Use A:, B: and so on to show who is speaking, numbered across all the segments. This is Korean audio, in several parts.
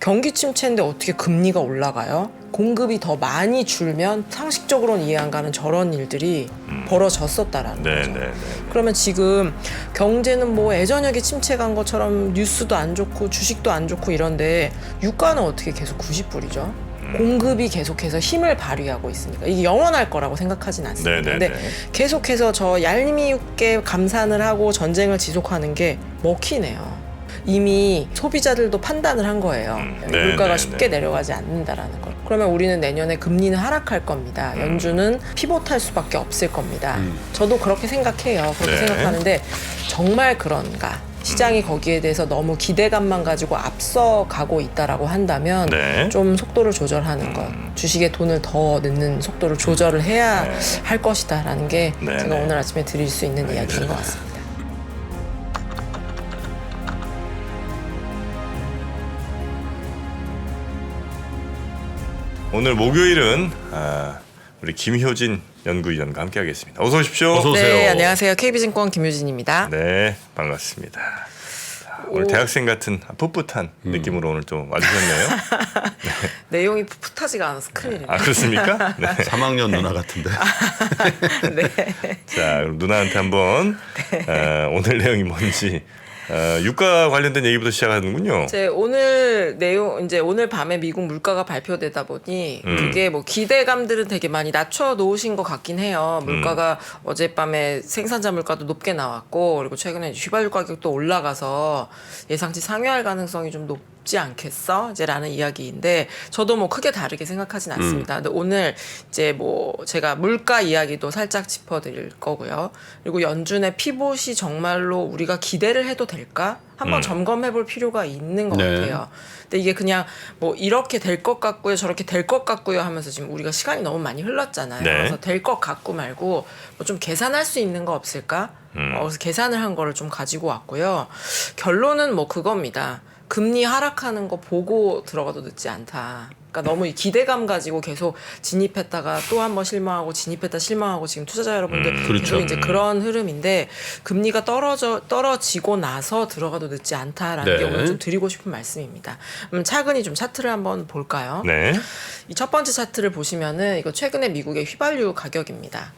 A: 경기 침체인데 어떻게 금리가 올라가요? 공급이 더 많이 줄면 상식적으로는 이해 안 가는 저런 일들이 벌어졌었다라는 거죠. 그러면 지금 경제는 뭐 예전역에 침체 간 것처럼 뉴스도 안 좋고 주식도 안 좋고 이런데 유가는 어떻게 계속 90불이죠? 공급이 계속해서 힘을 발휘하고 있으니까 이게 영원할 거라고 생각하진 않습니다. 근데 계속해서 저 얄미우게 감산을 하고 전쟁을 지속하는 게 먹히네요. 이미 소비자들도 판단을 한 거예요. 물가가 쉽게 내려가지 않는다라는 걸. 그러면 우리는 내년에 금리는 하락할 겁니다. 연준은 피봇할 수밖에 없을 겁니다. 저도 그렇게 생각해요. 그렇게 생각하는데 정말 그런가? 시장이 거기에 대해서 너무 기대감만 가지고 앞서가고 있다라고 한다면 좀 속도를 조절하는 것, 주식에 돈을 더 넣는 속도를 조절을 해야 할 것이다라는 게 제가 오늘 아침에 드릴 수 있는 이야기인 것 같습니다.
B: 오늘 목요일은 우리 김효진 연구위원과 함께하겠습니다. 어서 오십시오.
C: 어서 오세요.
A: 네, 안녕하세요. KB증권 김효진입니다.
B: 네, 반갑습니다. 오늘 대학생 같은 풋풋한 느낌으로 오늘 좀 와주셨네요.
A: 내용이 풋풋하지가 않아서 큰일이네요.
B: 아, 그렇습니까? 네.
C: 3학년 누나 같은데.
A: 네.
B: 자, 그럼 누나한테 한번 오늘 내용이 뭔지 유가 관련된 얘기부터 시작하는군요.
A: 이제 오늘 내용 이제 오늘 밤에 미국 물가가 발표되다 보니 그게 뭐 기대감들은 되게 많이 낮춰 놓으신 것 같긴 해요. 물가가 어젯밤에 생산자 물가도 높게 나왔고 그리고 최근에 휘발유 가격도 올라가서 예상치 상회할 가능성이 좀 높지 않겠어? 이제라는 이야기인데 저도 뭐 크게 다르게 생각하진 않습니다. 근데 오늘 이제 뭐 제가 물가 이야기도 살짝 짚어드릴 거고요. 그리고 연준의 피봇이 정말로 우리가 기대를 해도 될까? 한번 점검해 볼 필요가 있는 것 같아요. 근데 이게 그냥 뭐 이렇게 될 것 같고요, 저렇게 될 것 같고요 하면서 지금 우리가 시간이 너무 많이 흘렀잖아요. 그래서 될 것 같고 말고 뭐 좀 계산할 수 있는 거 없을까? 그래서 계산을 한 거를 좀 가지고 왔고요. 결론은 뭐 그겁니다. 금리 하락하는 거 보고 들어가도 늦지 않다. 그러니까 너무 이 기대감 가지고 계속 진입했다가 또 한 번 실망하고 진입했다 실망하고 지금 투자자 여러분들
C: 그렇죠.
A: 계속 이제 그런 흐름인데 금리가 떨어지고 나서 들어가도 늦지 않다라는 게 오늘 좀 드리고 싶은 말씀입니다. 차근히 좀 차트를 한번 볼까요? 이 첫 번째 차트를 보시면은 이거 최근에 미국의 휘발유 가격입니다.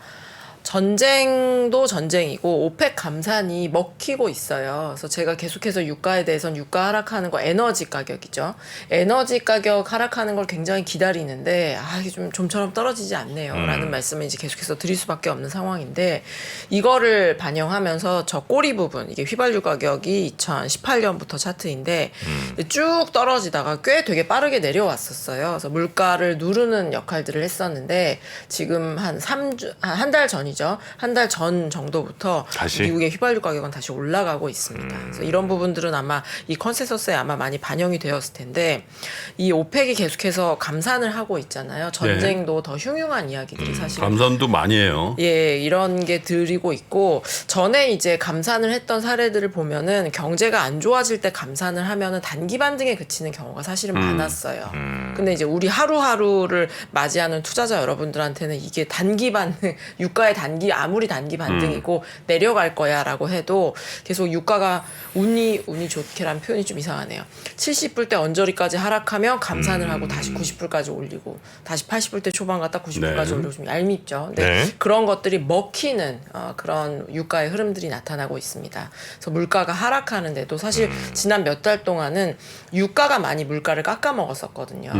A: 전쟁도 전쟁이고 오펙 감산이 먹히고 있어요. 그래서 제가 계속해서 유가에 대해서는 유가 하락하는 거 에너지 가격이죠. 에너지 가격 하락하는 걸 굉장히 기다리는데 이게 좀처럼 떨어지지 않네요. 라는 말씀을 이제 계속해서 드릴 수밖에 없는 상황인데 이거를 반영하면서 저 꼬리 부분 이게 휘발유 가격이 2018년부터 차트인데 쭉 떨어지다가 꽤 되게 빠르게 내려왔었어요. 그래서 물가를 누르는 역할들을 했었는데 지금 한 달 전이죠. 한 달 전 정도부터 미국의 휘발유 가격은 다시 올라가고 있습니다. 그래서 이런 부분들은 아마 이 컨센서스에 아마 많이 반영이 되었을 텐데 이 오펙이 계속해서 감산을 하고 있잖아요. 전쟁도 더 흉흉한 이야기들이 사실
C: 감산도 많이 해요.
A: 예, 이런 게 드리고 있고 전에 이제 감산을 했던 사례들을 보면은 경제가 안 좋아질 때 감산을 하면은 단기 반등에 그치는 경우가 사실은 많았어요. 근데 이제 우리 하루하루를 맞이하는 투자자 여러분들한테는 이게 단기 반등, 유가의 아무리 단기 반등이고 내려갈 거야라고 해도 계속 유가가 운이 좋게라는 표현이 좀 이상하네요. 70불대 언저리까지 하락하면 감산을 하고 다시 90불까지 올리고 다시 80불대 초반 갔다 90불까지 올리고 좀 얄밉죠. 근데 그런 것들이 먹히는 그런 유가의 흐름들이 나타나고 있습니다. 그래서 물가가 하락하는데도 사실 지난 몇 달 동안은 유가가 많이 물가를 깎아먹었었거든요.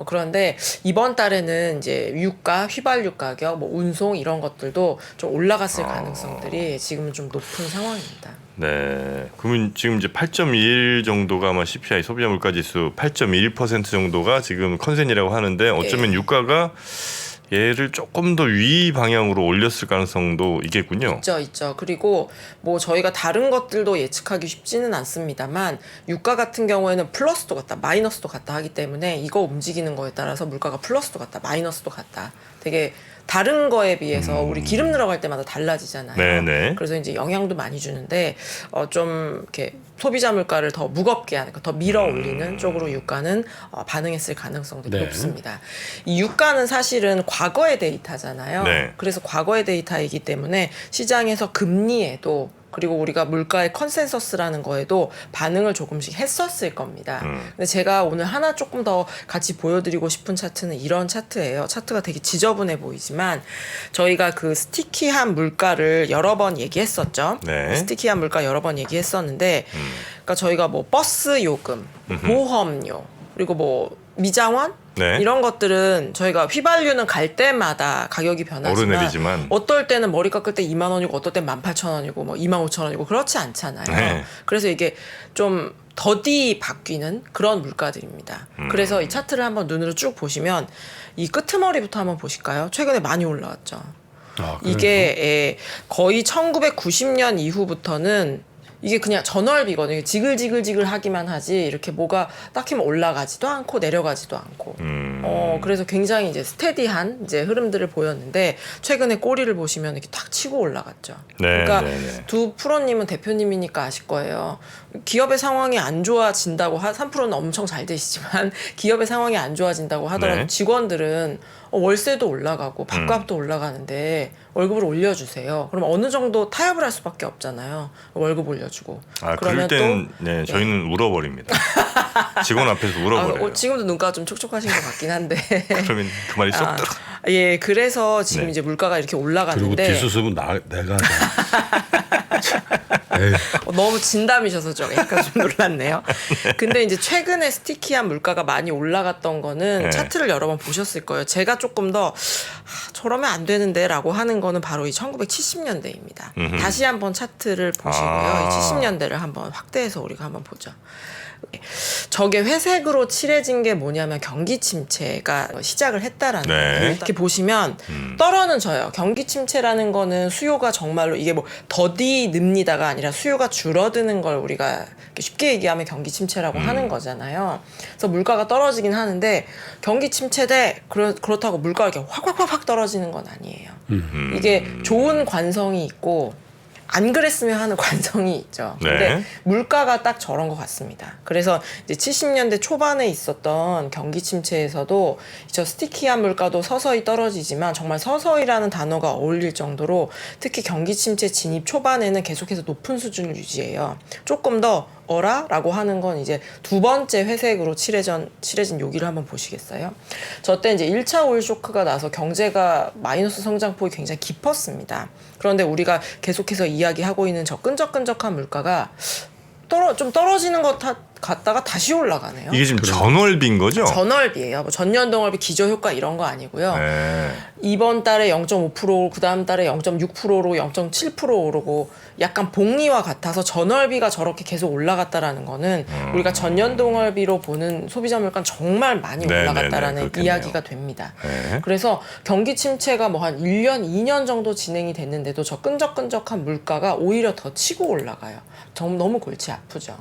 A: 그런데 이번 달에는 이제 유가, 휘발유 가격, 뭐 운송 이런 것들도 좀 올라갔을 가능성들이 지금은 좀 높은 상황입니다.
B: 네, 그러면 지금 이제 8.1 정도가 아마 CPI 소비자 물가지수 8.1% 정도가 지금 컨센이라고 하는데 어쩌면 유가가 얘를 조금 더 위 방향으로 올렸을 가능성도 있겠군요.
A: 있죠. 그리고 뭐 저희가 다른 것들도 예측하기 쉽지는 않습니다만 유가 같은 경우에는 플러스도 같다, 마이너스도 같다 하기 때문에 이거 움직이는 거에 따라서 물가가 플러스도 같다, 마이너스도 같다. 되게 다른 거에 비해서 우리 기름 들어갈 때마다 달라지잖아요. 그래서 이제 영향도 많이 주는데 좀 이렇게 소비자 물가를 더 무겁게 하는, 더 밀어 올리는 쪽으로 유가는 반응했을 가능성도 높습니다. 이 유가는 사실은 과거의 데이터잖아요. 그래서 과거의 데이터이기 때문에 시장에서 금리에도 그리고 우리가 물가의 컨센서스라는 거에도 반응을 조금씩 했었을 겁니다. 근데 제가 오늘 하나 조금 더 같이 보여드리고 싶은 차트는 이런 차트예요. 차트가 되게 지저분해 보이지만 저희가 그 스티키한 물가를 여러 번 얘기했었죠.
B: 네.
A: 스티키한 물가 여러 번 얘기했었는데 그러니까 저희가 뭐 버스 요금, 보험료, 그리고 뭐 미장원
B: 네.
A: 이런 것들은 저희가 휘발유는 갈 때마다 가격이 변하지만
B: 오르내리지만
A: 어떨 때는 머리 깎을 때 2만 원이고 어떨 땐 18,000원이고 뭐 25,000원이고 그렇지 않잖아요.
B: 네.
A: 그래서 이게 좀 더디 바뀌는 그런 물가들입니다. 그래서 이 차트를 한번 눈으로 쭉 보시면 이 끄트머리부터 한번 보실까요? 최근에 많이 올라왔죠. 이게 거의 1990년 이후부터는 이게 그냥 전월비거든요. 지글지글지글 하기만 하지 이렇게 뭐가 딱히 올라가지도 않고 내려가지도 않고. 그래서 굉장히 이제 스테디한 이제 흐름들을 보였는데 최근에 꼬리를 보시면 이렇게 탁 치고 올라갔죠.
B: 네,
A: 그러니까
B: 네.
A: 두 프로님은 대표님이니까 아실 거예요. 기업의 상황이 안 좋아진다고 3%는 엄청 잘 되시지만 기업의 상황이 안 좋아진다고 하더라도
B: 네.
A: 직원들은 월세도 올라가고 밥값도 올라가는데 월급을 올려주세요. 그럼 어느 정도 타협을 할 수밖에 없잖아요. 월급 올려주고.
B: 그럴 땐 네, 저희는 울어버립니다. 직원 앞에서 울어버려요.
A: 지금도 눈가가 좀 촉촉하신 것 같긴 한데.
B: 그러면 그 말이 쏙 들어.
A: 예, 그래서 지금
B: 네.
A: 이제 물가가 이렇게
C: 그리고
A: 올라가는데
C: 뒷수습은 내가 에이.
A: 너무 진담이셔서 저 약간 좀 놀랐네요. 근데 이제 최근에 스티키한 물가가 많이 올라갔던 거는
B: 네.
A: 차트를 여러 번 보셨을 거예요. 제가 조금 더 저러면 안 되는데라고 하는 거는 바로 이 1970년대입니다. 다시 한번 차트를 보시고요. 이 70년대를 한번 확대해서 우리가 한번 보죠. 저게 회색으로 칠해진 게 뭐냐면 경기 침체가 시작을 했다라는
B: 네.
A: 거예요. 이렇게 보시면 떨어는 져요. 경기 침체라는 거는 수요가 정말로 이게 뭐 더디 늡니다가 아니라 수요가 줄어드는 걸 우리가 쉽게 얘기하면 경기 침체라고 하는 거잖아요. 그래서 물가가 떨어지긴 하는데 경기 침체대 그렇다고 물가가 이렇게 확 떨어지는 건 아니에요. 이게 좋은 관성이 있고 안 그랬으면 하는 관성이 있죠. 근데
B: 네.
A: 물가가 딱 저런 것 같습니다. 그래서 이제 70년대 초반에 있었던 경기 침체에서도 저 스티키한 물가도 서서히 떨어지지만 정말 서서히라는 단어가 어울릴 정도로 특히 경기 침체 진입 초반에는 계속해서 높은 수준을 유지해요. 조금 더 라고 하는 건 이제 두 번째 회색으로 칠해진 여기를 한번 보시겠어요? 저 때 이제 1차 오일 쇼크가 나서 경제가 마이너스 성장폭이 굉장히 깊었습니다. 그런데 우리가 계속해서 이야기하고 있는 저 끈적끈적한 물가가 좀 떨어지는 것 같다가 다시 올라가네요.
B: 이게 지금 전월비인 거죠?
A: 전월비예요. 뭐 전년동월비 기저효과 이런 거 아니고요.
B: 네.
A: 이번 달에 0.5%, 그 다음 달에 0.6%로 0.7% 오르고 약간 복리와 같아서 전월비가 저렇게 계속 올라갔다라는 거는 우리가 전년동월비로 보는 소비자 물가는 정말 많이 올라갔다라는 이야기가 됩니다.
B: 네.
A: 그래서 경기 침체가 뭐 한 1년, 2년 정도 진행이 됐는데도 저 끈적끈적한 물가가 오히려 더 치고 올라가요. 너무 골치 아프죠.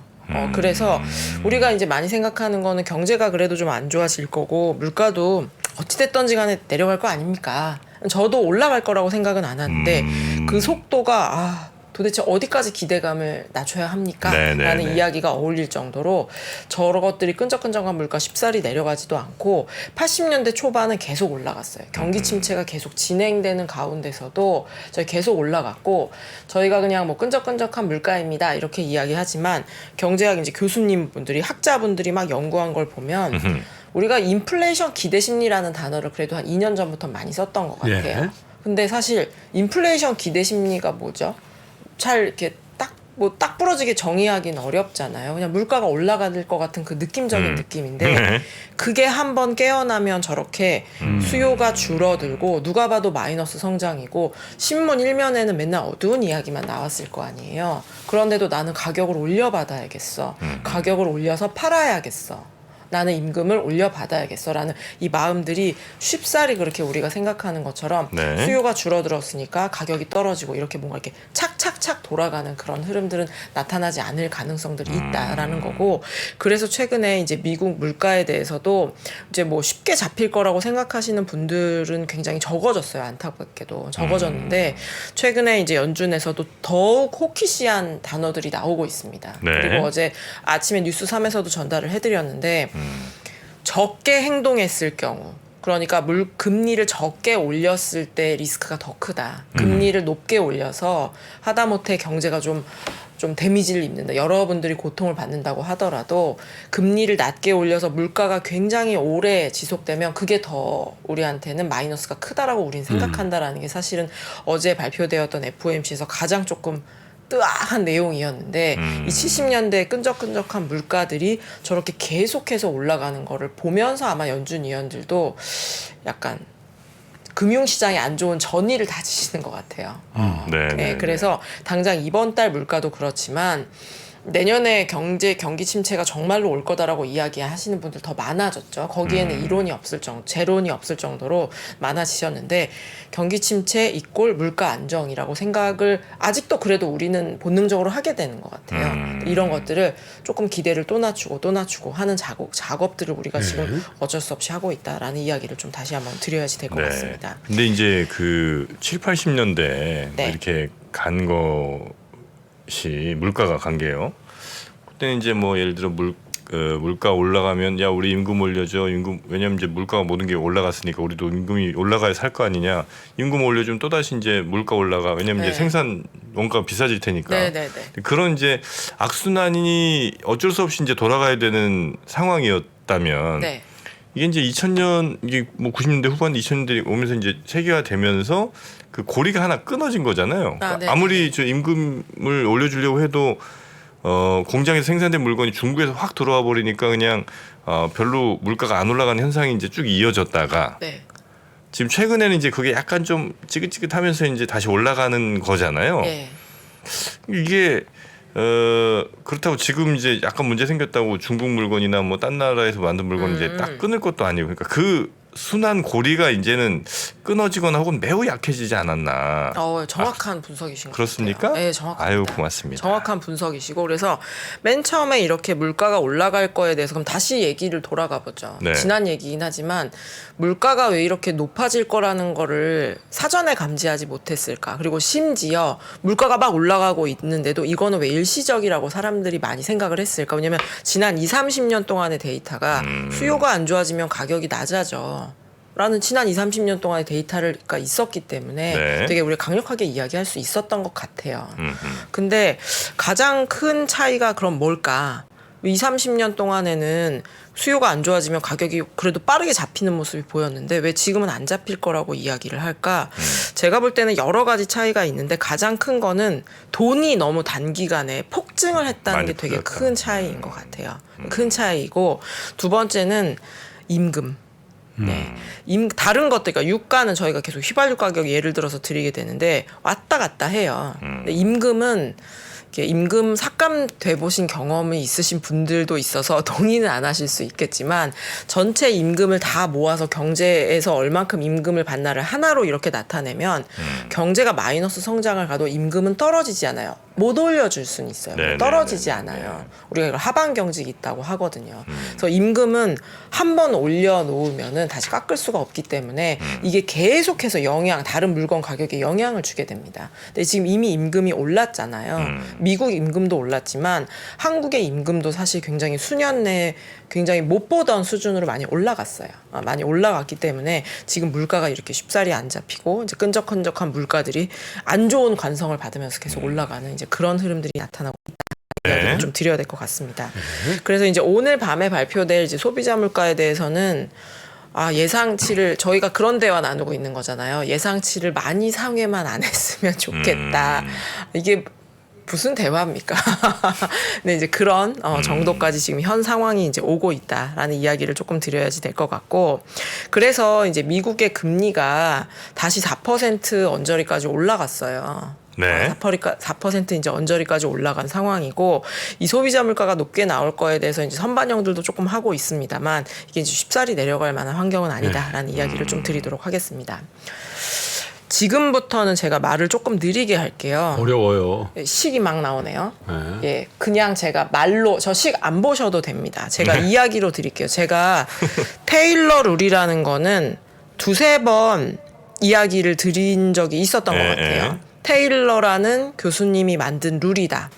A: 그래서 우리가 이제 많이 생각하는 거는 경제가 그래도 좀 안 좋아질 거고 물가도 어찌됐던지 간에 내려갈 거 아닙니까? 저도 올라갈 거라고 생각은 안 하는데 그 속도가 도대체 어디까지 기대감을 낮춰야 합니까? 라는 이야기가 어울릴 정도로 저런 것들이 끈적끈적한 물가 쉽사리 내려가지도 않고 80년대 초반은 계속 올라갔어요. 경기 침체가 계속 진행되는 가운데서도 저희 계속 올라갔고 저희가 그냥 뭐 끈적끈적한 물가입니다 이렇게 이야기하지만 경제학 이제 교수님분들이 학자분들이 막 연구한 걸 보면 우리가 인플레이션 기대 심리라는 단어를 그래도 한 2년 전부터 많이 썼던 것 같아요.
C: 예.
A: 근데 사실 인플레이션 기대 심리가 뭐죠? 잘 이렇게 딱 부러지게 정의하기는 어렵잖아요. 그냥 물가가 올라갈 것 같은 그 느낌적인 느낌인데 그게 한번 깨어나면 저렇게 수요가 줄어들고 누가 봐도 마이너스 성장이고 신문 1면에는 맨날 어두운 이야기만 나왔을 거 아니에요. 그런데도 나는 가격을 올려받아야겠어. 가격을 올려서 팔아야겠어. 나는 임금을 올려받아야겠어라는 이 마음들이 쉽사리 그렇게 우리가 생각하는 것처럼 수요가 줄어들었으니까 가격이 떨어지고 이렇게 뭔가 이렇게 착착착 돌아가는 그런 흐름들은 나타나지 않을 가능성들이 있다라는 거고 그래서 최근에 이제 미국 물가에 대해서도 이제 뭐 쉽게 잡힐 거라고 생각하시는 분들은 굉장히 적어졌어요. 안타깝게도 적어졌는데 최근에 이제 연준에서도 더욱 호키시한 단어들이 나오고 있습니다. 그리고 어제 아침에 뉴스 3에서도 전달을 해드렸는데 적게 행동했을 경우 그러니까 금리를 적게 올렸을 때 리스크가 더 크다. 금리를 높게 올려서 하다못해 경제가 좀 데미지를 입는다. 여러분들이 고통을 받는다고 하더라도 금리를 낮게 올려서 물가가 굉장히 오래 지속되면 그게 더 우리한테는 마이너스가 크다라고 우린 생각한다라는 게 사실은 어제 발표되었던 FOMC에서 가장 조금 뜨아한 내용이었는데 이 70년대 끈적끈적한 물가들이 저렇게 계속해서 올라가는 거를 보면서 아마 연준 위원들도 약간 금융시장이 안 좋은 전의를 다지시는 것 같아요. 네, 그래서 당장 이번 달 물가도 그렇지만 내년에 경기 침체가 정말로 올 거다라고 이야기하시는 분들 더 많아졌죠. 거기에는 이론이 없을 정도, 재론이 없을 정도로 많아지셨는데 경기 침체 이꼴 물가 안정이라고 생각을 아직도 그래도 우리는 본능적으로 하게 되는 것 같아요. 이런 것들을 조금 기대를 또 낮추고 하는 작업들을 우리가 지금 어쩔 수 없이 하고 있다라는 이야기를 좀 다시 한번 드려야지 될 것 같습니다.
B: 근데 이제 그 7, 80년대 이렇게 간 것이 물가가 간 게요. 그때는 이제 뭐 예를 들어 물가 올라가면 야 우리 임금 올려줘. 왜냐면 이제 물가가 모든 게 올라갔으니까 우리도 임금이 올라가야 살 거 아니냐. 임금 올려주면 또 다시 이제 물가 올라가. 왜냐면 이제 생산 원가가 비싸질 테니까. 그런 이제 악순환이 어쩔 수 없이 이제 돌아가야 되는 상황이었다면 이게 이제 2000년 이게 뭐 90년대 후반 2000년대 오면서 이제 세계화되면서 그 고리가 하나 끊어진 거잖아요. 아무리 저 임금을 올려주려고 해도 공장에서 생산된 물건이 중국에서 확 들어와 버리니까 그냥 별로 물가가 안 올라가는 현상이 이제 쭉 이어졌다가 지금 최근에는 이제 그게 약간 좀 찌긋찌긋하면서 이제 다시 올라가는 거잖아요. 이게 그렇다고 지금 이제 약간 문제 생겼다고 중국 물건이나 뭐 딴 나라에서 만든 물건 이제 딱 끊을 것도 아니고 그러니까 그 순환 고리가 이제는 끊어지거나 혹은 매우 약해지지 않았나.
A: 정확한 분석이신 것
B: 그렇습니까?
A: 같아요. 네, 정확합니다.
B: 아유, 고맙습니다.
A: 정확한 분석이시고 그래서 맨 처음에 이렇게 물가가 올라갈 거에 대해서 그럼 다시 얘기를 돌아가 보죠. 지난 얘기긴 하지만 물가가 왜 이렇게 높아질 거라는 거를 사전에 감지하지 못했을까? 그리고 심지어 물가가 막 올라가고 있는데도 이거는 왜 일시적이라고 사람들이 많이 생각을 했을까? 왜냐면 지난 20, 30년 동안의 데이터가 수요가 안 좋아지면 가격이 낮아져. 라는 지난 20, 30년 동안의 데이터가 있었기 때문에 되게 우리가 강력하게 이야기할 수 있었던 것 같아요. 근데 가장 큰 차이가 그럼 뭘까? 20, 30년 동안에는 수요가 안 좋아지면 가격이 그래도 빠르게 잡히는 모습이 보였는데 왜 지금은 안 잡힐 거라고 이야기를 할까? 제가 볼 때는 여러 가지 차이가 있는데 가장 큰 거는 돈이 너무 단기간에 폭증을 했다는 게 되게 큰 차이인 것 같아요. 큰 차이고 두 번째는 임금. 다른 것들, 그러니까 유가는 저희가 계속 휘발유 가격 예를 들어서 드리게 되는데 왔다 갔다 해요. 근데 임금은 임금 삭감돼 보신 경험이 있으신 분들도 있어서 동의는 안 하실 수 있겠지만 전체 임금을 다 모아서 경제에서 얼만큼 임금을 받나를 하나로 이렇게 나타내면 경제가 마이너스 성장을 가도 임금은 떨어지지 않아요. 못 올려줄 수는 있어요. 떨어지지 않아요. 우리가 이걸 하방 경직이 있다고 하거든요. 그래서 임금은 한 번 올려놓으면은 다시 깎을 수가 없기 때문에 이게 계속해서 다른 물건 가격에 영향을 주게 됩니다. 근데 지금 이미 임금이 올랐잖아요. 미국 임금도 올랐지만 한국의 임금도 사실 굉장히 수년 내에 굉장히 못 보던 수준으로 많이 올라갔어요. 많이 올라갔기 때문에 지금 물가가 이렇게 쉽사리 안 잡히고 이제 끈적끈적한 물가들이 안 좋은 관성을 받으면서 계속 올라가는 이제 그런 흐름들이 나타나고 있다. 좀 드려야 될 것 같습니다. 그래서 이제 오늘 밤에 발표될 이제 소비자 물가에 대해서는 예상치를 저희가 그런 대화 나누고 있는 거잖아요. 예상치를 많이 상회만 안 했으면 좋겠다. 이게 무슨 대화입니까? 네, 이제 그런 정도까지 지금 현 상황이 이제 오고 있다라는 이야기를 조금 드려야지 될 것 같고, 그래서 이제 미국의 금리가 다시 4% 언저리까지 올라갔어요. 4% 이제 언저리까지 올라간 상황이고, 이 소비자 물가가 높게 나올 거에 대해서 이제 선반영들도 조금 하고 있습니다만 이게 이제 쉽사리 내려갈 만한 환경은 아니다라는 이야기를 좀 드리도록 하겠습니다. 지금부터는 제가 말을 조금 느리게 할게요.
C: 어려워요.
A: 식이 막 나오네요. 그냥 제가 말로 저 식 안 보셔도 됩니다. 제가 이야기로 드릴게요. 제가 테일러 룰이라는 거는 두세 번 이야기를 드린 적이 있었던 것 같아요. 테일러라는 교수님이 만든 룰이다.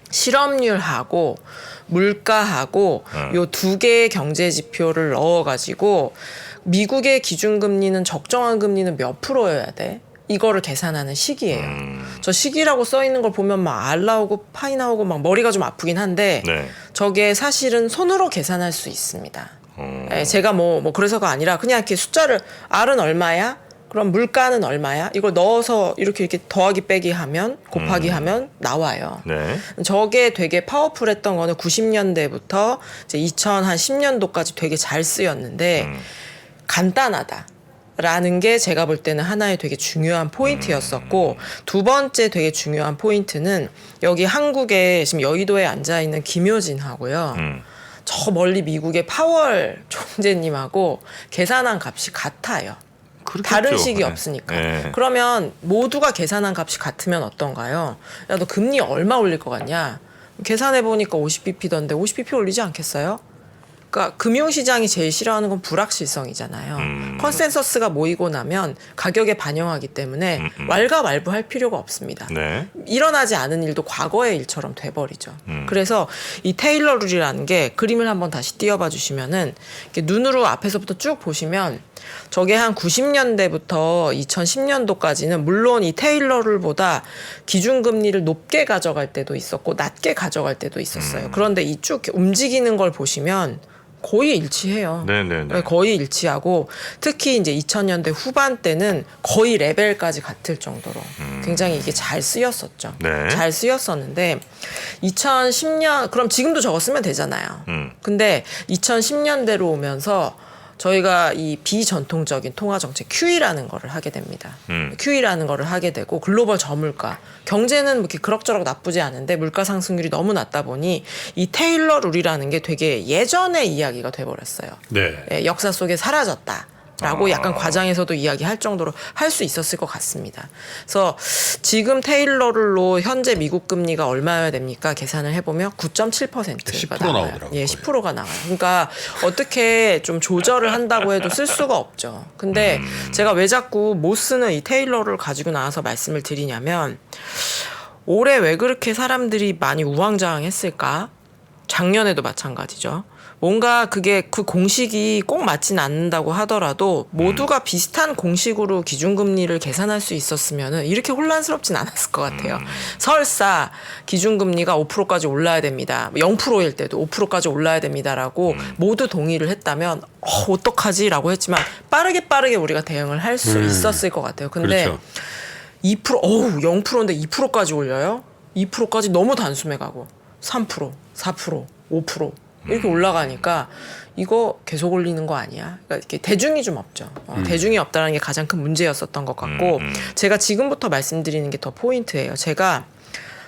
A: 실업률하고 물가하고 요 두 개의 경제 지표를 넣어가지고 미국의 기준금리는 적정한 금리는 몇 프로여야 돼? 이거를 계산하는 식이에요. 저 식이라고 써 있는 걸 보면 막 알 나오고 파이 나오고 막 머리가 좀 아프긴 한데
B: 네.
A: 저게 사실은 손으로 계산할 수 있습니다. 예, 제가 뭐 그래서가 아니라 그냥 이렇게 숫자를 R은 얼마야? 그럼 물가는 얼마야? 이걸 넣어서 이렇게 더하기 빼기 하면 곱하기 하면 나와요.
B: 네.
A: 저게 되게 파워풀했던 거는 90년대부터 이제 2010년도까지 되게 잘 쓰였는데 간단하다. 라는 게 제가 볼 때는 하나의 되게 중요한 포인트였었고 두 번째 되게 중요한 포인트는 여기 한국에 지금 여의도에 앉아있는 김효진하고요. 저 멀리 미국의 파월 총재님하고 계산한 값이 같아요.
B: 그렇겠죠.
A: 다른 식이
B: 네.
A: 없으니까.
B: 네.
A: 그러면 모두가 계산한 값이 같으면 어떤가요? 야, 너 금리 얼마 올릴 것 같냐? 계산해보니까 50bp던데 50bp 올리지 않겠어요? 그러니까 금융시장이 제일 싫어하는 건 불확실성이잖아요. 컨센서스가 모이고 나면 가격에 반영하기 때문에 왈가왈부할 필요가 없습니다.
B: 네.
A: 일어나지 않은 일도 과거의 일처럼 돼버리죠. 그래서 이 테일러 룰이라는 게 그림을 한번 다시 띄워봐 주시면은 이렇게 눈으로 앞에서부터 쭉 보시면 저게 한 90년대부터 2010년도까지는 물론 이 테일러 룰보다 기준금리를 높게 가져갈 때도 있었고 낮게 가져갈 때도 있었어요. 그런데 이 쭉 움직이는 걸 보시면 거의 일치해요.
B: 네네네.
A: 거의 일치하고 특히 이제 2000년대 후반 때는 거의 레벨까지 같을 정도로 굉장히 이게 잘 쓰였었죠.
B: 네.
A: 잘 쓰였었는데 2010년 그럼 지금도 저거 쓰면 되잖아요. 근데 2010년대로 오면서 저희가 이 비전통적인 통화 정책 QE라는 거를 하게 됩니다. QE라는 거를 하게 되고 글로벌 저물가 경제는 뭐 이렇게 그럭저럭 나쁘지 않은데 물가 상승률이 너무 낮다 보니 이 테일러 룰이라는 게 되게 예전의 이야기가 돼버렸어요.
C: 네.
A: 예, 역사 속에 사라졌다. 라고 약간 과장해서도 이야기할 정도로 할 수 있었을 것 같습니다. 그래서 지금 테일러 룰로 현재 미국 금리가 얼마여야 됩니까? 계산을 해보면 9.7%가
C: 10%
A: 나와요.
C: 나오더라고요.
A: 예, 10%가 나와요. 그러니까 어떻게 좀 조절을 한다고 해도 쓸 수가 없죠. 근데 제가 왜 자꾸 못 쓰는 이 테일러를 가지고 나와서 말씀을 드리냐면 올해 왜 그렇게 사람들이 많이 우왕좌왕했을까? 작년에도 마찬가지죠. 뭔가 그게 그 공식이 꼭 맞진 않는다고 하더라도 모두가 비슷한 공식으로 기준금리를 계산할 수 있었으면 이렇게 혼란스럽진 않았을 것 같아요. 설사 기준금리가 5%까지 올라야 됩니다. 0%일 때도 5%까지 올라야 됩니다라고 모두 동의를 했다면 어떡하지라고 했지만 빠르게 우리가 대응을 할 수 있었을 것 같아요. 근데
C: 그렇죠.
A: 0%인데 2%까지 올려요? 2%까지 너무 단숨에 가고 3%, 4%, 5% 이렇게 올라가니까 이거 계속 올리는 거 아니야? 그러니까 이렇게 대중이 좀 없죠. 대중이 없다는 게 가장 큰 문제였었던 것 같고 제가 지금부터 말씀드리는 게 더 포인트예요. 제가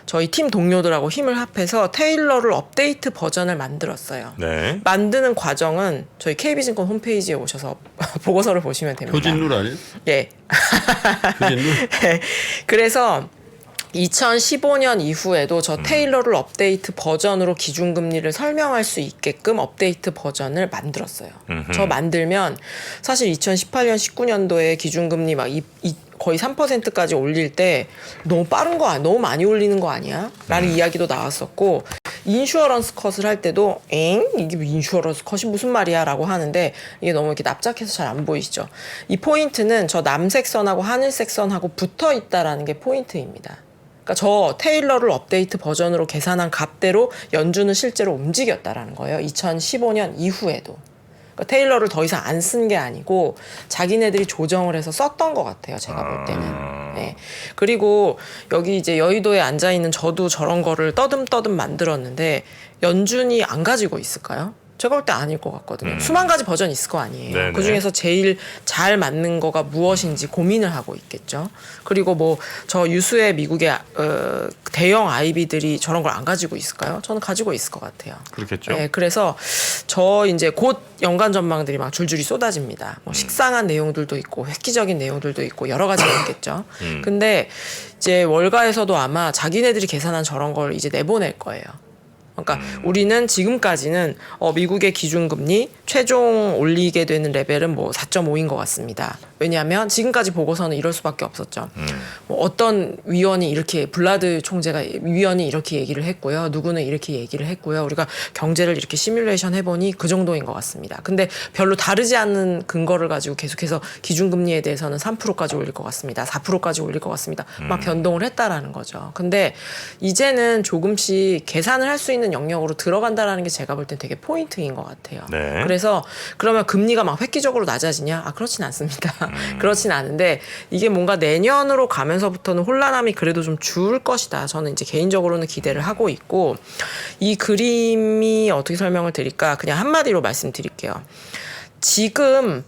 A: 저희 팀 동료들하고 힘을 합해서 테일러를 업데이트 버전을 만들었어요.
B: 네.
A: 만드는 과정은 저희 KB증권 홈페이지에 오셔서 보고서를 보시면 됩니다.
C: 표진룰 아니에요?
A: 예.
C: 표진룰?
A: 네. 그래서 2015년 이후에도 저 테일러를 업데이트 버전으로 기준금리를 설명할 수 있게끔 업데이트 버전을 만들었어요. 저 만들면 사실 2018년, 19년도에 기준금리 막 거의 3%까지 올릴 때 너무 빠른 거 아니야? 너무 많이 올리는 거 아니야? 라는 이야기도 나왔었고 인슈어런스 컷을 할 때도 이게 인슈어런스 컷이 무슨 말이야? 라고 하는데 이게 너무 이렇게 납작해서 잘 안 보이시죠? 이 포인트는 저 남색 선하고 하늘색 선하고 붙어 있다라는 게 포인트입니다. 그러니까 저 테일러를 업데이트 버전으로 계산한 값대로 연준은 실제로 움직였다라는 거예요. 2015년 이후에도. 그러니까 테일러를 더 이상 안 쓴 게 아니고 자기네들이 조정을 해서 썼던 것 같아요. 제가 볼 때는. 네. 그리고 여기 이제 여의도에 앉아 있는 저도 저런 거를 떠듬떠듬 만들었는데 연준이 안 가지고 있을까요? 제가 볼 때 아닐 것 같거든요. 수만 가지 버전이 있을 거 아니에요.
B: 네네.
A: 그중에서 제일 잘 맞는 거가 무엇인지 고민을 하고 있겠죠. 그리고 뭐 저 유수의 미국의 대형 IB들이 저런 걸 안 가지고 있을까요? 저는 가지고 있을 것 같아요.
B: 그렇겠죠.
A: 네, 그래서 저 이제 곧 연간 전망들이 막 줄줄이 쏟아집니다. 뭐 식상한 내용들도 있고 획기적인 내용들도 있고 여러 가지가 있겠죠. 근데 이제 월가에서도 아마 자기네들이 계산한 저런 걸 이제 내보낼 거예요. 그러니까 우리는 지금까지는 미국의 기준금리 최종 올리게 되는 레벨은 뭐 4.5인 것 같습니다. 왜냐하면 지금까지 보고서는 이럴 수밖에 없었죠. 뭐 어떤 위원이 이렇게 블라드 총재가 위원이 이렇게 얘기를 했고요. 누구는 이렇게 얘기를 했고요. 우리가 경제를 이렇게 시뮬레이션 해보니 그 정도인 것 같습니다. 근데 별로 다르지 않은 근거를 가지고 계속해서 기준금리에 대해서는 3%까지 올릴 것 같습니다. 4%까지 올릴 것 같습니다. 막 변동을 했다라는 거죠. 근데 이제는 조금씩 계산을 할 수 있는 영역으로 들어간다라는 게 제가 볼 땐 되게 포인트인 것 같아요.
B: 네.
A: 그래서 그러면 금리가 막 획기적으로 낮아지냐? 그렇진 않습니다. 그렇진 않은데 이게 뭔가 내년으로 가면서부터는 혼란함이 그래도 좀 줄 것이다. 저는 이제 개인적으로는 기대를 하고 있고 이 그림이 어떻게 설명을 드릴까? 그냥 한마디로 말씀드릴게요. 지금까지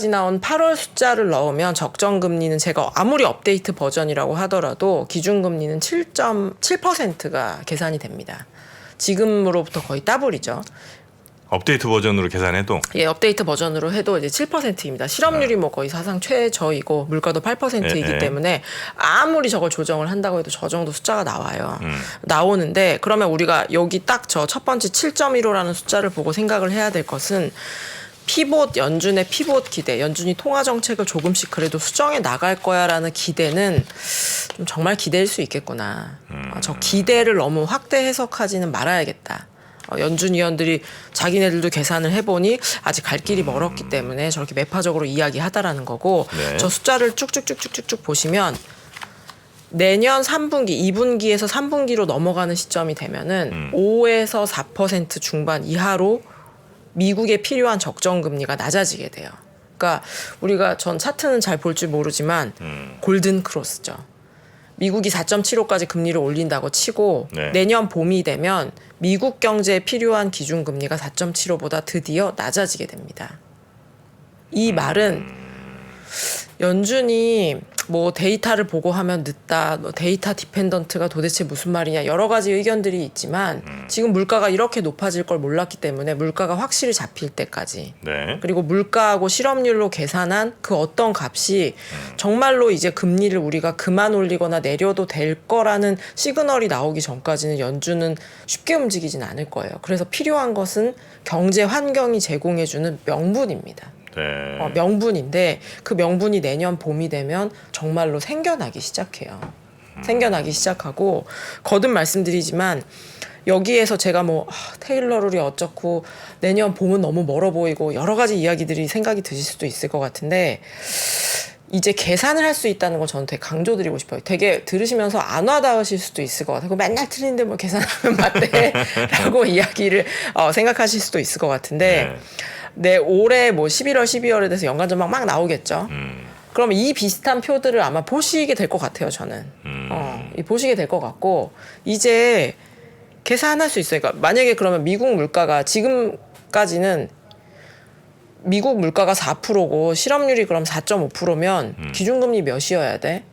A: 나온 8월 숫자를 넣으면 적정금리는 제가 아무리 업데이트 버전이라고 하더라도 기준금리는 7.7%가 계산이 됩니다. 지금으로부터 거의 더블이죠.
B: 업데이트 버전으로 계산해도
A: 예, 업데이트 버전으로 해도 이제 7%입니다. 실업률이 뭐 거의 사상 최저이고 물가도 8%이기 때문에 아무리 저걸 조정을 한다고 해도 저 정도 숫자가 나와요. 나오는데 그러면 우리가 여기 딱 저 첫 번째 7.15라는 숫자를 보고 생각을 해야 될 것은 연준의 피봇 기대, 연준이 통화 정책을 조금씩 그래도 수정해 나갈 거야라는 기대는 좀 정말 기대일 수 있겠구나. 저 기대를 너무 확대 해석하지는 말아야겠다. 연준 위원들이 자기네들도 계산을 해보니 아직 갈 길이 멀었기 때문에 저렇게 매파적으로 이야기하다라는 거고
B: 네.
A: 저 숫자를 쭉쭉쭉쭉쭉 보시면 내년 3분기, 2분기에서 3분기로 넘어가는 시점이 되면은 5에서 4% 중반 이하로 미국에 필요한 적정 금리가 낮아지게 돼요. 그러니까 우리가 전 차트는 잘 볼 줄 모르지만 골든 크로스죠. 미국이 4.75까지 금리를 올린다고 치고
B: 네.
A: 내년 봄이 되면 미국 경제에 필요한 기준금리가 4.75보다 드디어 낮아지게 됩니다. 이 말은 연준이 뭐 데이터를 보고 하면 늦다, 데이터 디펜던트가 도대체 무슨 말이냐 여러 가지 의견들이 있지만 지금 물가가 이렇게 높아질 걸 몰랐기 때문에 물가가 확실히 잡힐 때까지
B: 네.
A: 그리고 물가하고 실업률로 계산한 그 어떤 값이 정말로 이제 금리를 우리가 그만 올리거나 내려도 될 거라는 시그널이 나오기 전까지는 연준은 쉽게 움직이진 않을 거예요. 그래서 필요한 것은 경제 환경이 제공해주는 명분입니다.
B: 네.
A: 명분인데 그 명분이 내년 봄이 되면 정말로 생겨나기 시작해요. 생겨나기 시작하고 거듭 말씀드리지만 여기에서 제가 뭐 테일러 룰이 어쩌고 내년 봄은 너무 멀어 보이고 여러 가지 이야기들이 생각이 드실 수도 있을 것 같은데 이제 계산을 할 수 있다는 걸 저는 되게 강조드리고 싶어요. 되게 들으시면서 안 와닿으실 수도 있을 것 같아요. 맨날 틀린데 뭐 계산하면 맞대 라고 이야기를 생각하실 수도 있을 것 같은데 네, 올해 뭐 11월, 12월에 대해서 연간전망 막 나오겠죠. 그럼 이 비슷한 표들을 아마 보시게 될 것 같아요, 저는. 보시게 될 것 같고, 이제 계산할 수 있어요. 그러니까 만약에 그러면 미국 물가가 지금까지는 미국 물가가 4%고 실업률이 그럼 4.5%면 기준금리 몇이어야 돼?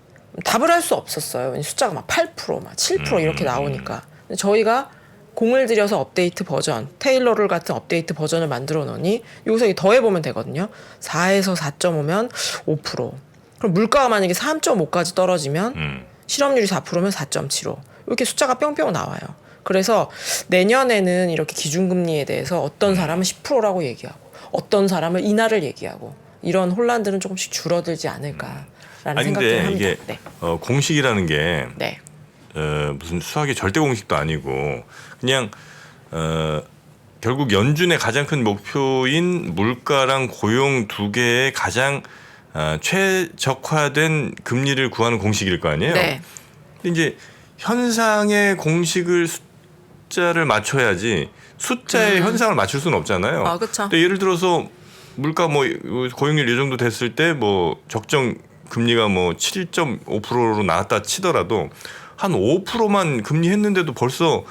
A: 답을 할 수 없었어요. 숫자가 막 8%, 막 7% 이렇게 나오니까. 근데 저희가 공을 들여서 업데이트 버전, 테일러를 같은 업데이트 버전을 만들어 놓으니 여기서 더해보면 되거든요. 4에서 4.5면 5%. 그럼 물가가 만약에 3.5까지 떨어지면 실업률이 4%면 4.75. 이렇게 숫자가 뿅뿅 나와요. 그래서 내년에는 이렇게 기준금리에 대해서 어떤 사람은 10%라고 얘기하고 어떤 사람은 인하를 얘기하고 이런 혼란들은 조금씩 줄어들지 않을까라는 생각을 합니다.
B: 이게
A: 네.
B: 공식이라는 게
A: 네.
B: 무슨 수학의 절대 공식도 아니고 그냥 결국 연준의 가장 큰 목표인 물가랑 고용 두 개의 가장 최적화된 금리를 구하는 공식일 거 아니에요.
A: 네.
B: 근데 이제 현상의 공식을 숫자를 맞춰야지 숫자의 현상을 맞출 수는 없잖아요.
A: 그렇죠.
B: 근데 예를 들어서 물가 뭐 고용률 이 정도 됐을 때 뭐 적정 금리가 뭐 7.5%로 나왔다 치더라도 한 5%만 금리 했는데도 벌써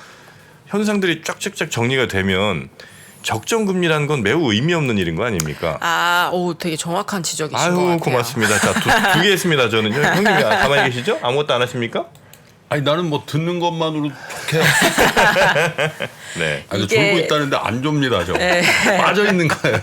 B: 현상들이 쫙쫙쫙 정리가 되면 적정 금리라는 건 매우 의미 없는 일인 거 아닙니까?
A: 되게 정확한 지적이신 것 같아요.
B: 아유, 고맙습니다. 자, 두 개 했습니다. 저는 형님 가만히 계시죠? 아무것도 안 하십니까?
C: 아니 나는 뭐 듣는 것만으로 좋게.
B: 네.
C: 아니 졸고 있다는데 안 좁니다, 저. 빠져 있는 거예요.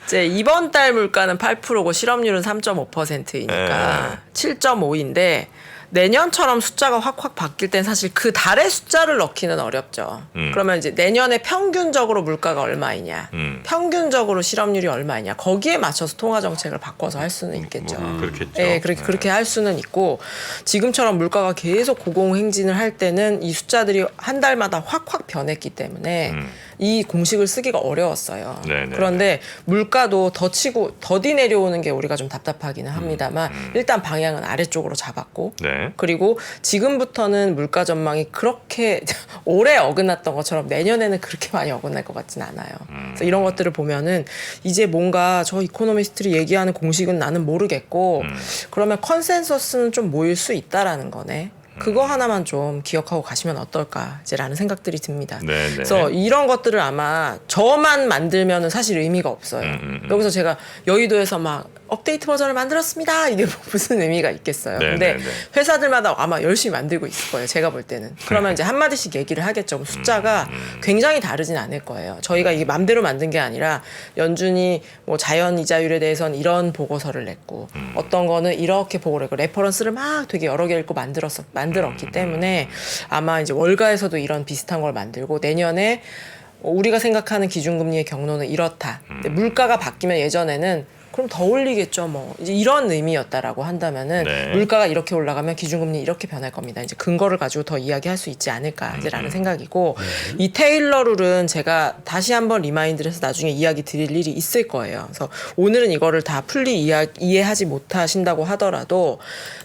A: 이제 이번 달 물가는 8%고 실업률은 3.5%이니까 7.5인데 내년처럼 숫자가 확확 바뀔 땐 사실 그 달의 숫자를 넣기는 어렵죠. 그러면 이제 내년에 평균적으로 물가가 얼마이냐, 평균적으로 실업률이 얼마이냐, 거기에 맞춰서 통화 정책을 바꿔서 할 수는 있겠죠.
B: 그렇겠죠.
A: 네, 그렇게 할 수는 있고, 지금처럼 물가가 계속 고공행진을 할 때는 이 숫자들이 한 달마다 확확 변했기 때문에 이 공식을 쓰기가 어려웠어요.
B: 네네.
A: 그런데 물가도 더 치고 더디 내려오는 게 우리가 좀 답답하기는 합니다만 일단 방향은 아래쪽으로 잡았고,
B: 네.
A: 그리고 지금부터는 물가 전망이 그렇게 올해 어긋났던 것처럼 내년에는 그렇게 많이 어긋날 것 같진 않아요. 그래서 이런 것들을 보면은 이제 뭔가 저 이코노미스트들이 얘기하는 공식은 나는 모르겠고 그러면 컨센서스는 좀 모일 수 있다라는 거네. 그거 하나만 좀 기억하고 가시면 어떨까 이제라는 생각들이 듭니다.
B: 네네.
A: 그래서 이런 것들을 아마 저만 만들면은 사실 의미가 없어요. 여기서 제가 여의도에서 막 업데이트 버전을 만들었습니다. 이게 뭐 무슨 의미가 있겠어요. 근데
B: 네네네.
A: 회사들마다 아마 열심히 만들고 있을 거예요. 제가 볼 때는. 그러면 이제 한마디씩 얘기를 하겠죠. 숫자가 굉장히 다르진 않을 거예요. 저희가 이게 맘대로 만든 게 아니라 연준이 뭐 자연 이자율에 대해서는 이런 보고서를 냈고 어떤 거는 이렇게 보고를 했고 레퍼런스를 막 되게 여러 개 읽고 만들었기 때문에 아마 이제 월가에서도 이런 비슷한 걸 만들고 내년에 우리가 생각하는 기준금리의 경로는 이렇다. 근데 물가가 바뀌면 예전에는 그럼 더 올리겠죠, 뭐. 이제 이런 의미였다라고 한다면은
B: 네.
A: 물가가 이렇게 올라가면 기준금리 이렇게 변할 겁니다. 이제 근거를 가지고 더 이야기할 수 있지 않을까 이제라는 생각이고 이 테일러 룰은 제가 다시 한번 리마인드를 해서 나중에 이야기 드릴 일이 있을 거예요. 그래서 오늘은 이거를 다 풀리 이해하지 못하신다고 하더라도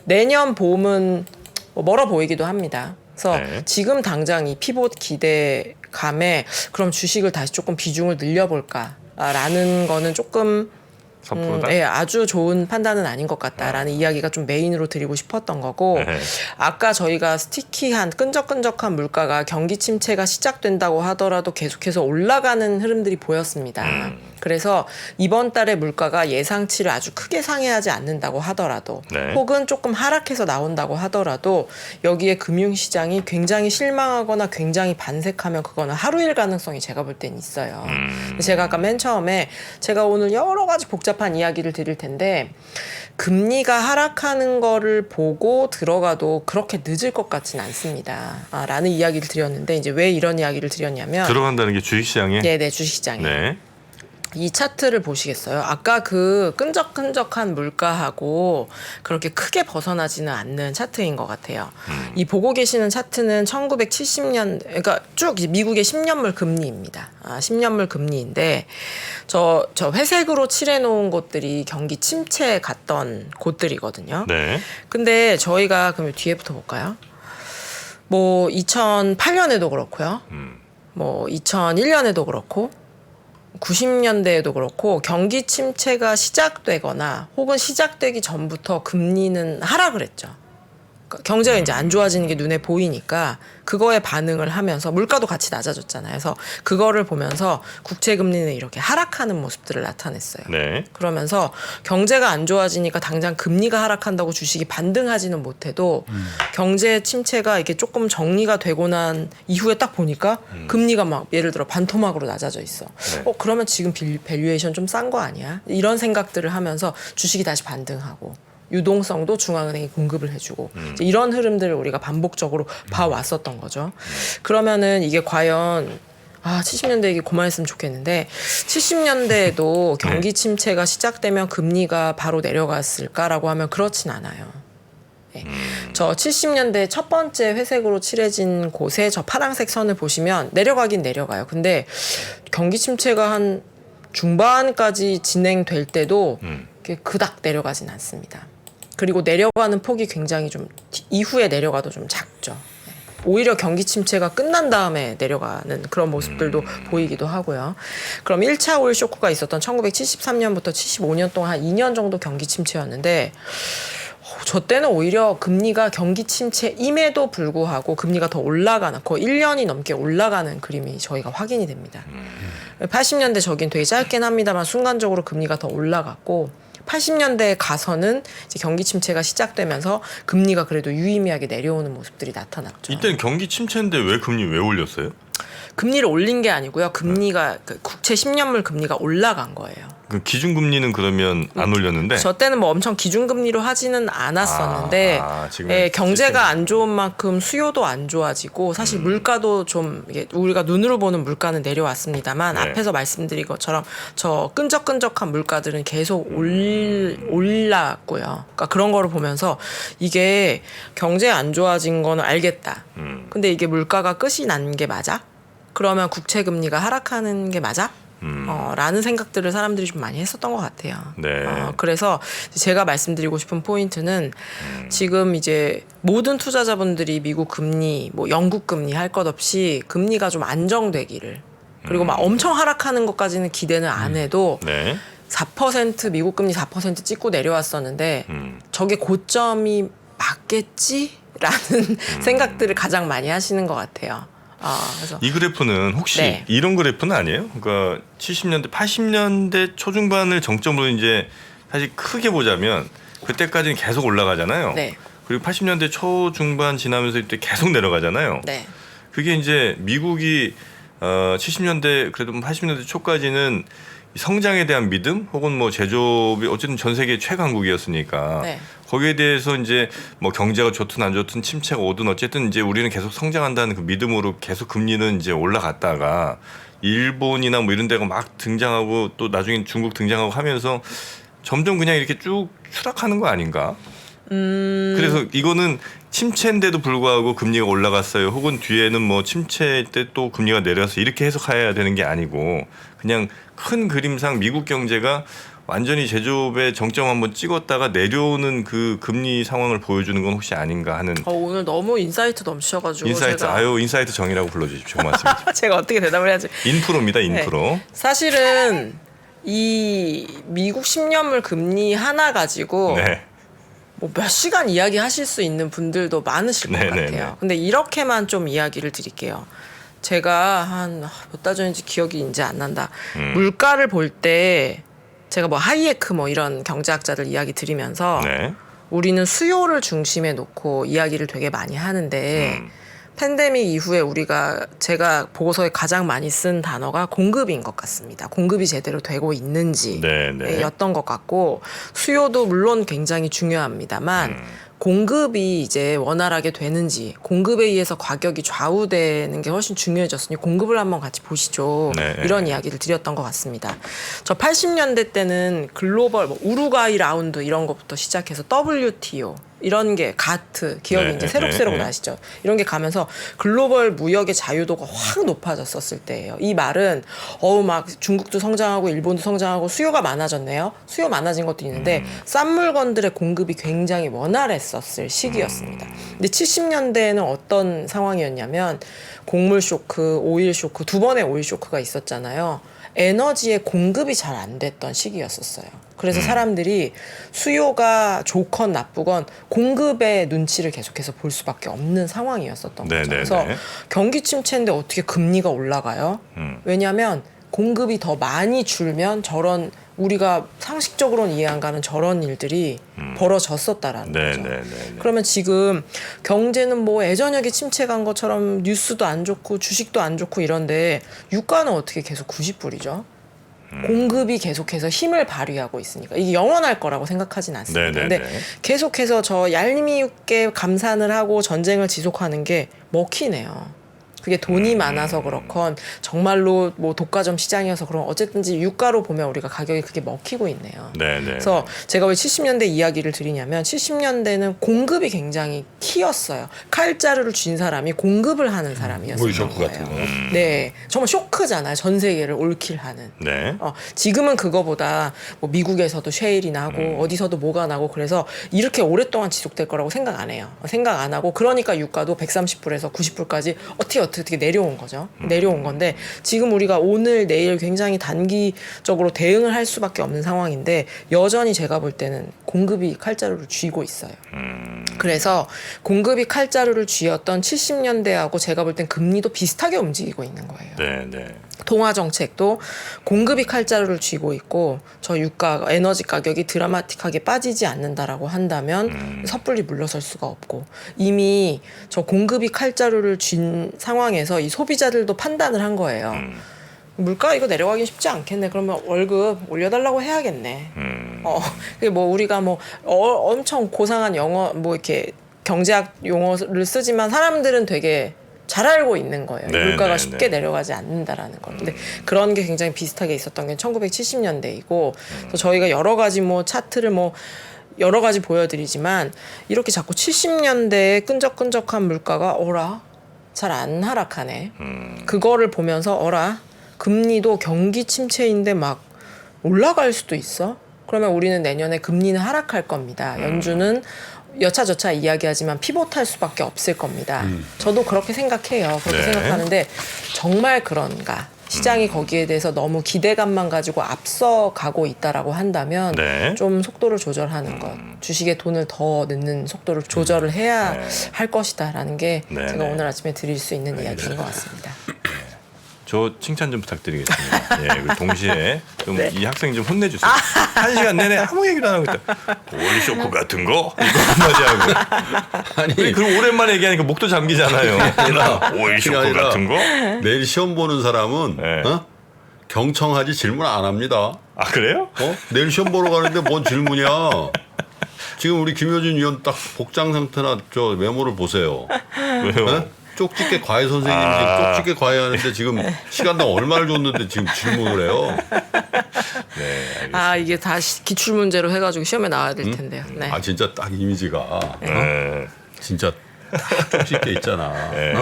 A: 내년 봄은 뭐 멀어 보이기도 합니다. 그래서
B: 네.
A: 지금 당장 이 피봇 기대감에 그럼 주식을 다시 조금 비중을 늘려볼까라는 거는 조금
B: 섣부르다.
A: 네, 아주 좋은 판단은 아닌 것 같다라는 이야기가 좀 메인으로 드리고 싶었던 거고
B: 네.
A: 아까 저희가 스티키한 끈적끈적한 물가가 경기 침체가 시작된다고 하더라도 계속해서 올라가는 흐름들이 보였습니다. 그래서 이번 달에 물가가 예상치를 아주 크게 상회하지 않는다고 하더라도
B: 네.
A: 혹은 조금 하락해서 나온다고 하더라도 여기에 금융시장이 굉장히 실망하거나 굉장히 반색하면 그거는 하루일 가능성이 제가 볼 땐 있어요. 제가 아까 맨 처음에 제가 오늘 여러 가지 복잡한 이야기를 드릴 텐데 금리가 하락하는 거를 보고 들어가도 그렇게 늦을 것 같지는 않습니다. 라는 이야기를 드렸는데 이제 왜 이런 이야기를 드렸냐면
B: 들어간다는 게 주식시장에?
A: 네네 주식시장에
B: 네.
A: 이 차트를 보시겠어요? 아까 그 끈적끈적한 물가하고 그렇게 크게 벗어나지는 않는 차트인 것 같아요. 이 보고 계시는 차트는 1970년, 그러니까 쭉 미국의 10년물 금리입니다. 10년물 금리인데 저 회색으로 칠해놓은 곳들이 경기 침체에 갔던 곳들이거든요.
B: 네.
A: 근데 저희가 그럼 뒤에부터 볼까요? 뭐 2008년에도 그렇고요. 뭐 2001년에도 그렇고 90년대에도 그렇고 경기 침체가 시작되거나 혹은 시작되기 전부터 금리는 하락을 했죠. 그러니까 경제가 이제 안 좋아지는 게 눈에 보이니까 그거에 반응을 하면서 물가도 같이 낮아졌잖아요. 그래서 그거를 보면서 국채 금리는 이렇게 하락하는 모습들을 나타냈어요.
B: 네.
A: 그러면서 경제가 안 좋아지니까 당장 금리가 하락한다고 주식이 반등하지는 못해도 경제 침체가 이게 조금 정리가 되고 난 이후에 딱 보니까 금리가 막 예를 들어 반토막으로 낮아져 있어.
B: 네.
A: 그러면 지금 밸류에이션 좀 싼 거 아니야? 이런 생각들을 하면서 주식이 다시 반등하고 유동성도 중앙은행이 공급을 해주고 이제 이런 흐름들을 우리가 반복적으로 봐왔었던 거죠. 그러면은 이게 과연 70년대 얘기 그만했으면 좋겠는데 70년대에도 경기 침체가 시작되면 금리가 바로 내려갔을까라고 하면 그렇진 않아요. 네. 저 70년대 첫 번째 회색으로 칠해진 곳에 저 파란색 선을 보시면 내려가긴 내려가요. 근데 경기 침체가 한 중반까지 진행될 때도 이렇게 그닥 내려가진 않습니다. 그리고 내려가는 폭이 굉장히 좀 이후에 내려가도 좀 작죠. 오히려 경기 침체가 끝난 다음에 내려가는 그런 모습들도 보이기도 하고요. 그럼 1차 오일 쇼크가 있었던 1973년부터 75년 동안 한 2년 정도 경기 침체였는데 저 때는 오히려 금리가 경기 침체임에도 불구하고 금리가 더 올라가는 거의 1년이 넘게 올라가는 그림이 저희가 확인이 됩니다. 80년대 저긴 되게 짧긴 합니다만 순간적으로 금리가 더 올라갔고 80년대에 가서는 이제 경기 침체가 시작되면서 금리가 그래도 유의미하게 내려오는 모습들이 나타났죠.
B: 이때는 경기 침체인데 왜 금리 왜 올렸어요?
A: 금리를 올린 게 아니고요. 금리가 국채 10년물 금리가 올라간 거예요.
B: 그 기준금리는 그러면 안 올렸는데
A: 저 때는 뭐 엄청 기준금리로 하지는 않았었는데 예, 경제가 안 좋은 만큼 수요도 안 좋아지고 사실 물가도 좀 이게 우리가 눈으로 보는 물가는 내려왔습니다만 앞에서 말씀드린 것처럼 저 끈적끈적한 물가들은 계속 올랐고요. 그러니까 그런 거를 보면서 이게 경제 안 좋아진 거는 알겠다. 근데 이게 물가가 끝이 난 게 맞아? 그러면 국채 금리가 하락하는 게 맞아? 라는 생각들을 사람들이 좀 많이 했었던 것 같아요.
B: 네.
A: 그래서 제가 말씀드리고 싶은 포인트는 지금 이제 모든 투자자분들이 미국 금리, 뭐 영국 금리 할 것 없이 금리가 좀 안정되기를 그리고 막 엄청 하락하는 것까지는 기대는 안 해도 4% 미국 금리 4% 찍고 내려왔었는데 저게 고점이 맞겠지라는 생각들을 가장 많이 하시는 것 같아요. 그래서
B: 이 그래프는 혹시 이런 그래프는 아니에요? 그러니까 70년대, 80년대 초중반을 정점으로 이제 사실 크게 보자면 그때까지는 계속 올라가잖아요. 그리고 80년대 초중반 지나면서 이때 계속 내려가잖아요. 그게 이제 미국이 70년대 그래도 80년대 초까지는 성장에 대한 믿음 혹은 뭐 제조업이 어쨌든 전 세계 최강국이었으니까 거기에 대해서 이제 뭐 경제가 좋든 안 좋든 침체가 오든 어쨌든 이제 우리는 계속 성장한다는 그 믿음으로 계속 금리는 이제 올라갔다가 일본이나 뭐 이런 데가 막 등장하고 또 나중에 중국 등장하고 하면서 점점 그냥 이렇게 쭉 추락하는 거 아닌가? 그래서 이거는 침체인데도 불구하고 금리가 올라갔어요. 혹은 뒤에는 뭐 침체 때 또 금리가 내려서 이렇게 해석해야 되는 게 아니고 그냥 큰 그림상 미국 경제가 완전히 제조업의 정점 한번 찍었다가 내려오는 그 금리 상황을 보여주는 건 혹시 아닌가 하는.
A: 오늘 너무 인사이트 넘치셔가지고.
B: 인사이트 인사이트 정이라고 불러주십시오. 고맙습니다.
A: 제가 어떻게 대답을 해야지.
B: 인프로입니다. 인프로.
A: 사실은 이 미국 10년물 금리 하나 가지고 뭐 몇 시간 이야기하실 수 있는 분들도 많으실 것 같아요. 근데 이렇게만 좀 이야기를 드릴게요. 제가 한 몇 달 전인지 기억이 이제 안 난다. 물가를 볼 때 제가 뭐 하이에크 뭐 이런 경제학자들 이야기 드리면서 우리는 수요를 중심에 놓고 이야기를 되게 많이 하는데 팬데믹 이후에 제가 보고서에 가장 많이 쓴 단어가 공급인 것 같습니다. 공급이 제대로 되고 있는지 였던 것 같고 수요도 물론 굉장히 중요합니다만 공급이 이제 원활하게 되는지 공급에 의해서 가격이 좌우되는 게 훨씬 중요해졌으니 공급을 한번 같이 보시죠. 이런 이야기를 드렸던 것 같습니다. 저 80년대 때는 글로벌 뭐 우루과이 라운드 이런 것부터 시작해서 WTO 이런 게 가트 기업이 이제 새록새록 나시죠. 이런 게 가면서 글로벌 무역의 자유도가 확 높아졌었을 때예요. 이 말은 막 중국도 성장하고 일본도 성장하고 수요가 많아졌네요. 수요 많아진 것도 있는데 싼 물건들의 공급이 굉장히 원활했었을 시기였습니다. 근데 70년대에는 어떤 상황이었냐면 곡물 쇼크, 오일 쇼크 두 번의 오일 쇼크가 있었잖아요. 에너지의 공급이 잘 안 됐던 시기였었어요. 그래서 사람들이 수요가 좋건 나쁘건 공급의 눈치를 계속해서 볼 수밖에 없는 상황이었었던 거죠. 그래서 경기 침체인데 어떻게 금리가 올라가요? 왜냐하면 공급이 더 많이 줄면 저런 우리가 상식적으로는 이해 안 가는 저런 일들이 벌어졌었다라는 거죠. 그러면 지금 경제는 뭐 예전역에 침체 간 것처럼 뉴스도 안 좋고 주식도 안 좋고 이런데 유가는 어떻게 계속 90불이죠? 공급이 계속해서 힘을 발휘하고 있으니까 이게 영원할 거라고 생각하진 않습니다. 근데 계속해서 저 얄미우게 감산을 하고 전쟁을 지속하는 게 먹히네요. 그게 돈이 많아서 그렇건 정말로 뭐 독과점 시장이어서 그런 어쨌든지 유가로 보면 우리가 가격이 그게 먹히고 있네요. 그래서 제가 왜 70년대 이야기를 드리냐면 70년대는 공급이 굉장히 키였어요. 칼자루를 쥔 사람이 공급을 하는 사람이었어요. 네, 정말 쇼크잖아요. 전 세계를 올킬하는. 지금은 그거보다 뭐 미국에서도 쉐일이 나고 어디서도 뭐가 나고 그래서 이렇게 오랫동안 지속될 거라고 생각 안 해요. 생각 안 하고 그러니까 유가도 130불에서 90불까지 어떻게 내려온 거죠. 내려온 건데 지금 우리가 오늘 내일 굉장히 단기적으로 대응을 할 수밖에 없는 상황인데 여전히 제가 볼 때는 공급이 칼자루를 쥐고 있어요. 그래서 공급이 칼자루를 쥐었던 70년대하고 제가 볼 땐 금리도 비슷하게 움직이고 있는 거예요. 통화 정책도 공급이 칼자루를 쥐고 있고 저 유가 에너지 가격이 드라마틱하게 빠지지 않는다라고 한다면 섣불리 물러설 수가 없고 이미 저 공급이 칼자루를 쥔 상황에서 이 소비자들도 판단을 한 거예요. 물가 이거 내려가기 쉽지 않겠네. 그러면 월급 올려달라고 해야겠네. 그게 뭐 우리가 뭐 엄청 고상한 영어 뭐 이렇게 경제학 용어를 쓰지만 사람들은 되게 잘 알고 있는 거예요.
B: 네,
A: 물가가
B: 네,
A: 쉽게
B: 네.
A: 내려가지 않는다라는 걸. 근데 그런 게 굉장히 비슷하게 있었던 게 1970년대이고 그래서 저희가 여러 가지 뭐 차트를 뭐 여러 가지 보여드리지만 이렇게 자꾸 70년대에 끈적끈적한 물가가 어라 잘 안 하락하네. 그거를 보면서 어라 금리도 경기 침체인데 막 올라갈 수도 있어. 그러면 우리는 내년에 금리는 하락할 겁니다. 연준은 여차저차 이야기하지만 피봇할 수밖에 없을 겁니다. 저도 그렇게 생각해요. 그렇게
B: 네.
A: 생각하는데 정말 그런가? 시장이 거기에 대해서 너무 기대감만 가지고 앞서가고 있다라고 한다면
B: 네.
A: 좀 속도를 조절하는 것, 주식에 돈을 더 넣는 속도를 조절을 해야
B: 네.
A: 할 것이다라는 게
B: 네,
A: 제가
B: 네.
A: 오늘 아침에 드릴 수 있는 이야기인 것 같습니다.
B: 저 칭찬 좀 부탁드리겠습니다. 예, 그리고 동시에 좀 이
A: 네.
B: 학생 좀 혼내주세요. 1시간 내내 아무 얘기도 안 하고 있다. 오일 쇼크 같은 거? 이거 한마디 하고.
C: 아니
B: 그럼 오랜만에 얘기하니까 목도 잠기잖아요. 오일 쇼크
C: 아니라
B: 같은 거?
C: 내일 시험 보는 사람은
B: 네.
C: 경청하지 질문 안 합니다.
B: 아 그래요?
C: 내일 시험 보러 가는데 뭔 질문이야? 지금 우리 김효진 위원 딱 복장 상태나 저 메모를 보세요.
B: 왜요?
C: 네? 쪽집게 과외 선생님이 지금 쪽집게 과외 하는데 지금 시간당 얼마를 줬는데 지금 질문을 해요.
B: 네, 알겠습니다.
A: 아 이게 다 기출 문제로 해가지고 시험에 나와야 될 텐데요. 네.
C: 아 진짜 딱 이미지가
B: 네.
C: 진짜 딱 쪽집게 있잖아.
B: 네.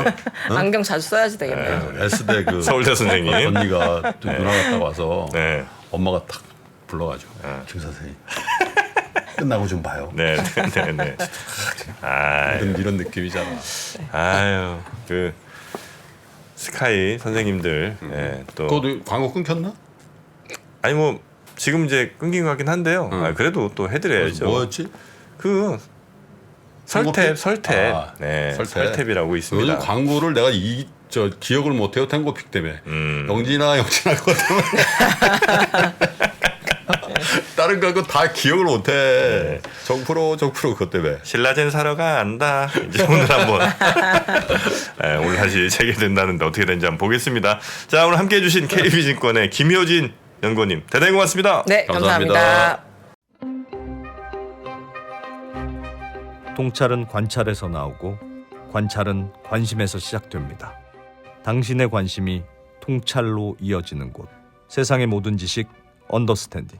A: 안경 자주 써야지 되겠네요.
C: S대 그
B: 서울대 선생님.
C: 언니가 또 누나 갔다 와서
B: 네.
C: 엄마가 딱 불러가지고 김 선생님 끝나고 좀 봐요.
B: 네, 네, 네. 아,
C: 이런 느낌이잖아.
B: 아유, 그 스카이 선생님들, 예, 또
C: 그것도 광고 끊겼나?
B: 아니 뭐 지금 이제 끊긴 것 같긴 한데요. 아, 그래도 또 해드려야죠.
C: 뭐였지?
B: 그 설탭, 설탭,
C: 아,
B: 네,
C: 설탭.
B: 설탭이라고 있습니다.
C: 요즘 광고를 내가 저 기억을 못해요. 탱고픽 때문에. 영진아 그것 때문에. 다른 거 다 기억을 못해. 정프로 그것 때문에.
B: 신라젠 사러 간다. 이제 오늘 한번 네, 오늘 다시 재개된다는데 어떻게 되는지 한번 보겠습니다. 자, 오늘 함께해 주신 KB증권의 김효진 연구원님 대단히 고맙습니다.
A: 네, 감사합니다.
D: 통찰은 관찰에서 나오고 관찰은 관심에서 시작됩니다. 당신의 관심이 통찰로 이어지는 곳. 세상의 모든 지식 언더스탠딩.